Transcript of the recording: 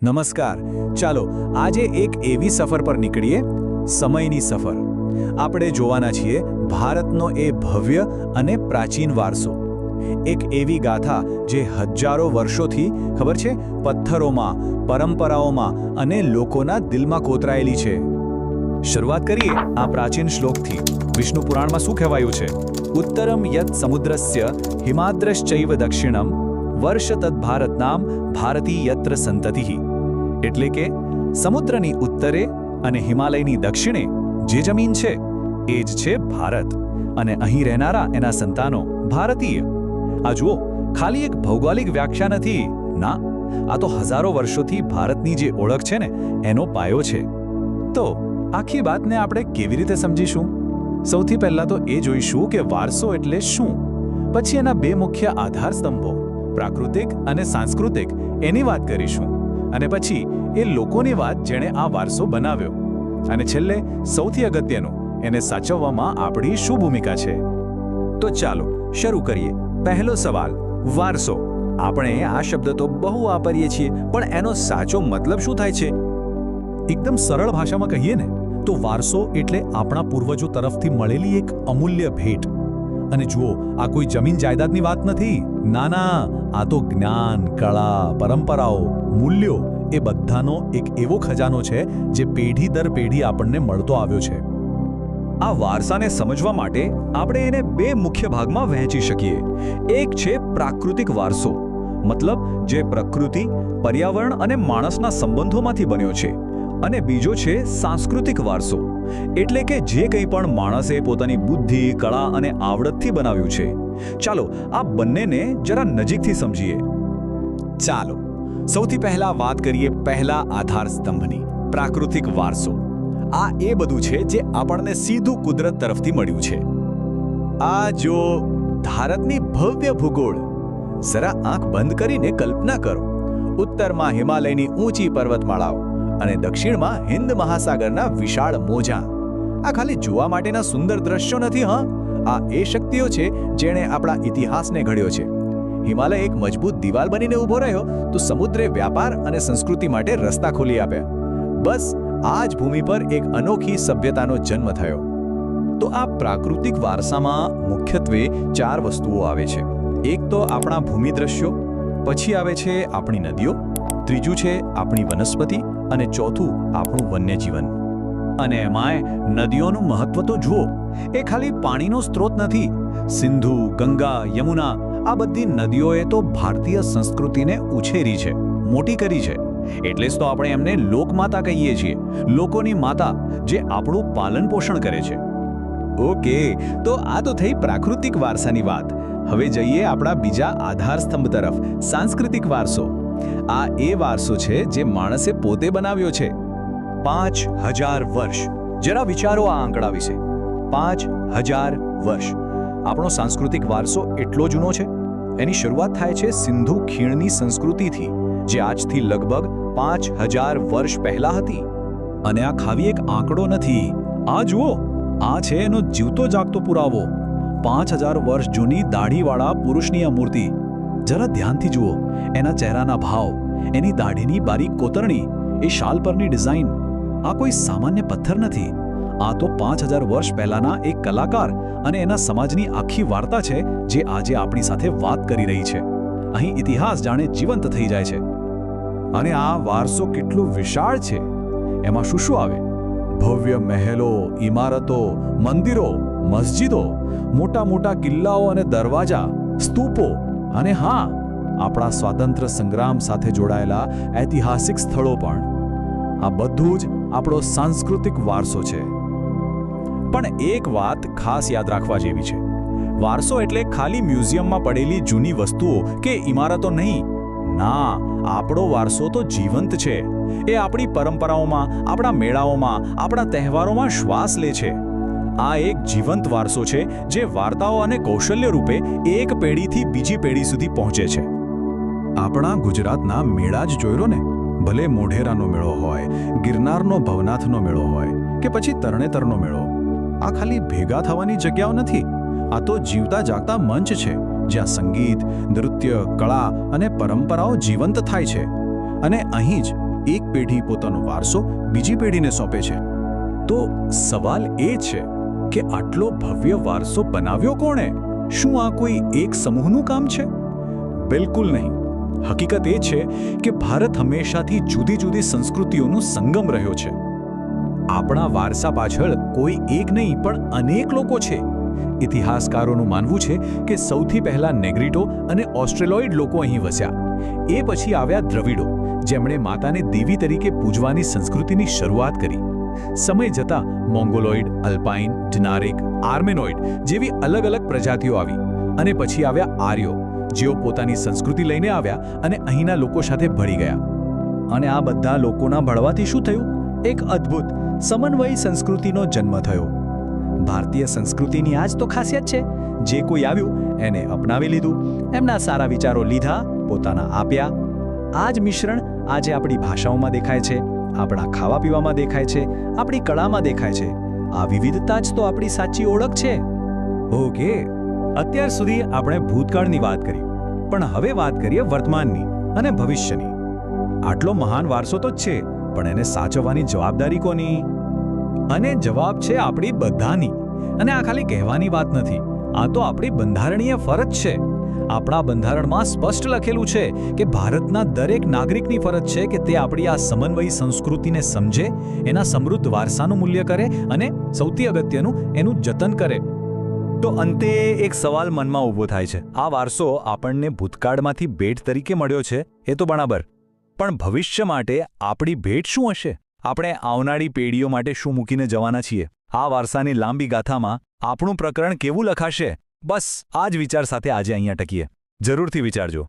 નમસ્કાર. ચાલો આજે એક એવી સફર પર નીકળીએ, સમયની સફર. આપણે જોવાના છીએ ભારતનો એ ભવ્ય અને પ્રાચીન વારસો. એક એવી ગાથા જે હજારો વર્ષોથી ખબર છે પથ્થરોમાં, પરંપરાઓમાં અને લોકોના દિલમાં કોતરાયેલી છે. શરૂઆત કરીએ આ પ્રાચીન શ્લોકથી. વિષ્ણુ પુરાણમાં શું કહેવાયું છે? ઉત્તરમ યત સમુદ્રસ્ય હિમાદ્રશ્ચૈવ દક્ષિણમ વર્ષ તદ ભારતનામ ભારતી યત્ર સંતતિઃ. એટલે કે સમુદ્રની ઉત્તરે અને હિમાલયની દક્ષિણે જે જમીન છે એ જ છે ભારત, અને અહીં રહેનારા એના સંતાનો ભારતીય. આ જુઓ, ખાલી એક ભૌગોલિક વ્યાખ્યા નથી. ના, આ તો હજારો વર્ષોથી ભારતની જે ઓળખ છે ને એનો પાયો છે. તો આખી વાતને આપણે કેવી રીતે સમજીશું? સૌથી પહેલા તો એ જોઈશું કે વારસો એટલે શું, પછી એના બે મુખ્ય આધાર સ્તંભો પ્રાકૃતિક અને સાંસ્કૃતિક એની વાત કરીશું, અને પછી એ લોકોની વાત જેણે આ વારસો બનાવ્યો, અને છેલ્લે સૌથી અગત્યનું, એને સાચવવામાં આપણી શું ભૂમિકા છે. તો ચાલો શરૂ કરીએ. પહેલો સવાલ, વારસો. આપણે આ શબ્દ તો બહુ વાપરીએ છીએ, પણ એનો સાચો મતલબ શું થાય છે? એકદમ સરળ ભાષામાં કહીએ ને તો વારસો એટલે આપણા પૂર્વજો તરફથી મળેલી એક અમૂલ્ય ભેટ. અને જુઓ, આ કોઈ જમીન જાયદાદની વાત નથી. ના ના, આ તો જ્ઞાન, કળા, પરંપરાઓ, મૂલ્યો એ બધાનો એક એવો ખજાનો છે જે પેઢી દર પેઢી આપણને મળતો આવ્યો છે. આ વારસાને સમજવા માટે આપણે એને બે મુખ્ય ભાગમાં વહેંચી શકીએ. એક છે પ્રાકૃતિક વારસો, મતલબ જે પ્રકૃતિ, પર્યાવરણ અને માણસના સંબંધોમાંથી બન્યો છે, અને બીજો છે સાંસ્કૃતિક વારસો, એટલે કે જે કંઈ પણ માણસે પોતાની બુદ્ધિ, કળા અને આવડતથી બનાવ્યું છે. ચાલો આ બંનેને જરા નજીકથી સમજીએ. ચાલો સૌથી પહેલા વાત કરીએ પહેલા આધાર સ્તંભની, પ્રાકૃતિક વારસો. આ એ બધું છે જે આપણને સીધું કુદરત તરફથી મળ્યું છે. આ જો ભારતની ભવ્ય ભૂગોળ, જરા આંખ બંધ કરીને કલ્પના કરો. ઉત્તરમાં હિમાલયની ઊંચી પર્વતમાળાઓ અને દક્ષિણમાં હિન્દ મહાસાગરના વિશાળ મોજાં. આ ખાલી જોવા માટેના સુંદર દ્રશ્યો નથી. આ એ શક્તિઓ છે જેણે આપણા ઇતિહાસને ઘડ્યો છે. હિમાલય એક મજબૂત દિવાલ બનીને ઊભો રહ્યો તો સમુદ્રે વ્યાપાર અને સંસ્કૃતિ માટે રસ્તા ખોલી આપ્યા. બસ આ જ ભૂમિ પર એક અનોખી સભ્યતાનો જન્મ થયો. તો આ પ્રાકૃતિક વારસામાં મુખ્યત્વે 4 વસ્તુઓ આવે છે. એક તો આપણા ભૂમિ દ્રશ્યો, પછી આવે છે આપણી નદીઓ, ત્રીજું છે આપણી વનસ્પતિ, અને ચોથું આપણું વન્યજીવન. અને એમાંય નદીઓનું મહત્વ તો જુઓ, એ ખાલી પાણીનો સ્ત્રોત નથી. સિંધુ, ગંગા, યમુના, આ બધી નદીઓએ તો ભારતીય સંસ્કૃતિને ઉછેરી છે, મોટી કરી છે. એટલે જ તો આપણે એમને લોકમાતા કહીએ છીએ, લોકોની માતા, જે આપણું પાલન પોષણ કરે છે. ઓકે, તો આ તો થઈ પ્રાકૃતિક વારસાની વાત. હવે જઈએ આપણા બીજા આધાર સ્તંભ તરફ, સાંસ્કૃતિક વારસો. આ એ વારસો છે જે માણસે પોતે બનાવ્યો છે. 5000 વર્ષ. જરા વિચારો આ આંકડા વિશે. 5000 વર્ષ. આપણો સાંસ્કૃતિક વારસો એટલો જૂનો છે. એની શરૂઆત થાય છે સિંધુ ખીણની સંસ્કૃતિથી, જે આજથી લગભગ 5000 વર્ષ પહેલા હતી. અને આ ખાલી એક આંકડો નથી. આ જુઓ, આ છે એનો જીવતો જાગતો પુરાવો. 5000 વર્ષ જૂની દાઢીવાળા પુરુષની આ મૂર્તિ. જરા ધ્યાનથી જુઓ, એના ચહેરાના ભાવ, એની દાઢીની બારીક કોતરણી, એ શાલ પરની ડિઝાઇન. આ કોઈ સામાન્ય પથ્થર નથી. આ તો 5000 વર્ષ પહેલાના એક કલાકાર અને એના સમાજની આખી વાર્તા છે, જે આજે આપણી સાથે વાત કરી રહી છે. અહીં ઇતિહાસ જાણે જીવંત થઈ જાય છે. અને આ વારસો કેટલો વિશાળ છે. એમાં શું શું આવે? ભવ્ય મહેલો, ઇમારતો, મંદિરો, મસ્જિદો, મોટા મોટા કિલ્લાઓ અને દરવાજા, સ્તૂપો, અને હા, આપણા સ્વાતંત્ર્ય સંગ્રામ સાથે જોડાયેલા ઐતિહાસિક સ્થળો પણ. આ બધું જ આપણો સાંસ્કૃતિક વારસો છે. પણ એક વાત ખાસ યાદ રાખવા જેવી છે. વારસો એટલે ખાલી મ્યુઝિયમમાં પડેલી જૂની વસ્તુઓ કે ઇમારતો નહીં. ના, આપણો વારસો તો જીવંત છે. એ આપણી પરંપરાઓમાં, આપણા મેળાઓમાં, આપણા તહેવારોમાં શ્વાસ લે છે. આ એક જીવંત વારસો છે જે વાર્તાઓ અને કૌશલ્ય રૂપે એક પેઢીથી બીજી પેઢી સુધી પહોંચે છે. આપણા ગુજરાતના મેળા જ જોઈ લો ને, ભલે મોઢેરાનો મેળો હોય, ગિરનારનો ભવનાથનો મેળો હોય, કે પછી તરણેતરનો મેળો. આ ખાલી ભેગા થવાની જગ્યાઓ નથી. આ તો જીવતા જાગતા મંચ છે, જ્યાં સંગીત, નૃત્ય, કળા અને પરંપરાઓ જીવંત થાય છે. અને અહીં જ એક પેઢી પોતાનો વારસો બીજી પેઢીને સોંપે છે. તો સવાલ એ છે કે આટલો ભવ્ય વારસો બનાવ્યો કોણે? શું આ કોઈ એક સમૂહનું કામ છે? બિલકુલ નહીં. હકીકત એ છે કે ભારત હંમેશાથી જુદી જુદી સંસ્કૃતિઓનો સંગમ રહ્યો છે. આપણા વારસા પાછળ કોઈ એક નહીં પણ અનેક લોકો છે. ઇતિહાસકારોનું માનવું છે કે સૌથી પહેલા નેગ્રીટો અને ઓસ્ટ્રેલોઇડ લોકો અહીં વસ્યા. એ પછી આવ્યા દ્રવિડો, જેમણે માતાને દેવી તરીકે પૂજવાની સંસ્કૃતિની શરૂઆત કરી. સમય જતાં મોંગોલોઇડ, અલ્પાઇન, ડિનારિક, આર્મેનોઇડ જેવી અલગ અલગ પ્રજાતિઓ આવી. અને પછી આવ્યા આર્યો, જેઓ પોતાની સંસ્કૃતિ લઈને આવ્યા અને અહીંના લોકો સાથે ભળી ગયા. અને આ બધા લોકોના ભળવાથી શું થયું? એક અદ્ભુત સમન્વયી સંસ્કૃતિનો જન્મ થયો. ભારતીય સંસ્કૃતિની આ જ તો ખાસિયત છે. જે કોઈ આવ્યું એને અપનાવી લીધું, એમના સારા વિચારો લીધા, પોતાના આપ્યા. આ જ મિશ્રણ આજે આપણી ભાષાઓમાં દેખાય છે, આપણા ખાવા પીવામાં દેખાય છે, આપણી કળામાં દેખાય છે. આ વિવિધતા જ તો આપણી સાચી ઓળખ છે. ઓકે, અત્યાર સુધી આપણે ભૂતકાળની વાત કરી, પણ હવે વાત કરીએ વર્તમાનની અને ભવિષ્યની. આટલો મહાન વારસો તો છે, પણ એને સાચવવાની જવાબદારી કોની? અને જવાબ છે આપણી બધાની. અને આ ખાલી કહેવાની વાત નથી, આ તો આપણી બંધારણીય ફરજ છે. આપણા બંધારણમાં સ્પષ્ટ લખેલું છે કે ભારતના દરેક નાગરિકની ફરજ છે કે તે આપણી આ સમન્વયી સંસ્કૃતિને સમજે, એના સમૃદ્ધ વારસાનું મૂલ્ય કરે અને સૌથી અગત્યનું એનું જતન કરે. તો અંતે એક સવાલ મનમાં ઊભો થાય છે. આ વારસો આપણને ભૂતકાળમાંથી ભેટ તરીકે મળ્યો છે, એ તો બરાબર, પણ ભવિષ્ય માટે આપણી ભેટ શું હશે? આપણે આવનારી પેઢીઓ માટે શું મૂકીને જવાના છીએ? આ વારસાની લાંબી ગાથામાં આપણું પ્રકરણ કેવું લખાશે? બસ આ જ વિચાર સાથે આજે અહીંયા ટકીએ. જરૂરથી વિચારજો.